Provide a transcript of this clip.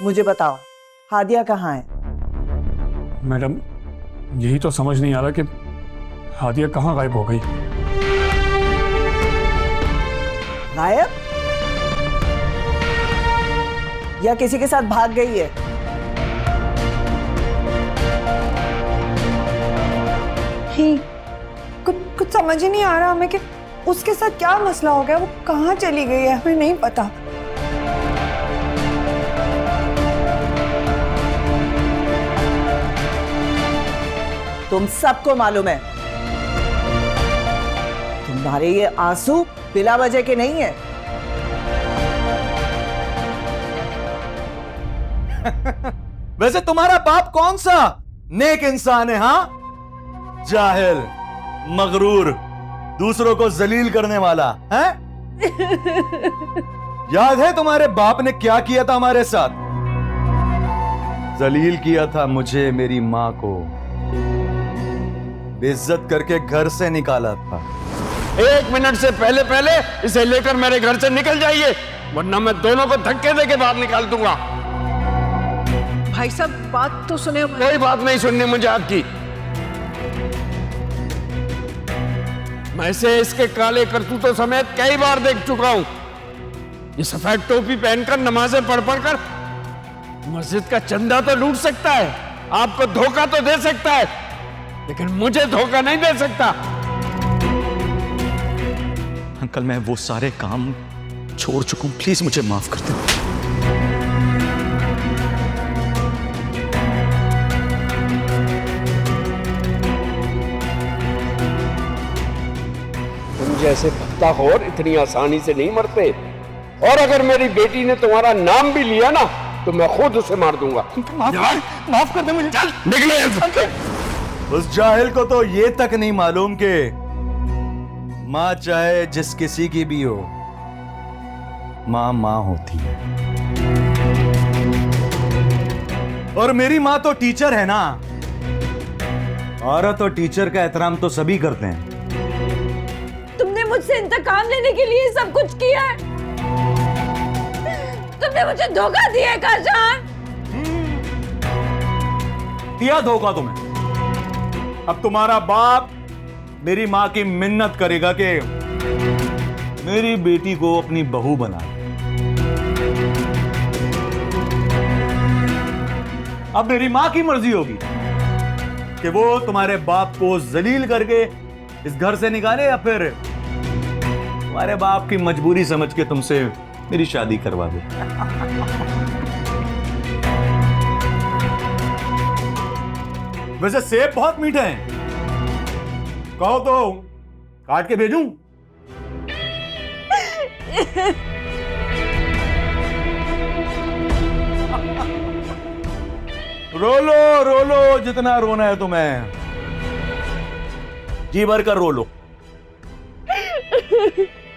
मुझे बताओ, हादिया कहाँ है? मैडम, यही तो समझ नहीं आ रहा कि हादिया कहाँ गायब हो गई। गायब या किसी के साथ भाग गई है? कुछ समझ ही नहीं आ रहा हमें कि उसके साथ क्या मसला हो गया, वो कहाँ चली गई है, हमें नहीं पता। तुम सबको मालूम है, तुम्हारे ये आंसू बिला वजह के नहीं है। वैसे तुम्हारा बाप कौन सा नेक इंसान है? हाँ, जाहिल, मगरूर, दूसरों को जलील करने वाला है। याद है तुम्हारे बाप ने क्या किया था हमारे साथ? जलील किया था मुझे, मेरी मां को बेइज्जत करके घर से निकाला था। 1 मिनट से पहले पहले इसे लेकर मेरे घर से निकल जाइए, वरना मैं दोनों को धक्के देके बाहर निकाल दूंगा। भाई साहब, बात तो सुने। कोई बात नहीं सुननी मुझे आपकी। मैं इसे इसके काले करतूतों समेत कई बार देख चुका हूं। ये सफेद टोपी पहनकर नमाजें पढ़ कर मस्जिद का चंदा तो लूट सकता है, आपको धोखा तो दे सकता है, लेकिन मुझे धोखा नहीं दे सकता। अंकल, मैं वो सारे काम छोड़ चुका हूं, प्लीज मुझे माफ कर दो। तुम जैसे भत्ताखोर इतनी आसानी से नहीं मरते, और अगर मेरी बेटी ने तुम्हारा नाम भी लिया ना तो मैं खुद उसे मार दूंगा। माफ कर दे मुझे। चल निकले। उस जाहिल को तो ये तक नहीं मालूम कि मां चाहे जिस किसी की भी हो, मां मां होती है। और मेरी मां तो टीचर है ना। औरत और टीचर का एहतराम तो सभी करते हैं। तुमने मुझसे इंतकाम लेने के लिए सब कुछ किया है। तुमने मुझे धोखा दिया है काशान। दिया धोखा तुम्हें। अब तुम्हारा बाप मेरी मां की मिन्नत करेगा कि मेरी बेटी को अपनी बहू बना। अब मेरी मां की मर्जी होगी कि वो तुम्हारे बाप को जलील करके इस घर से निकाले या फिर तुम्हारे बाप की मजबूरी समझ के तुमसे मेरी शादी करवा दे। वैसे सेब बहुत मीठे हैं, कहो तो काट के भेजूं? रो लो जितना रोना है तुम्हें, जी भर कर रो लो।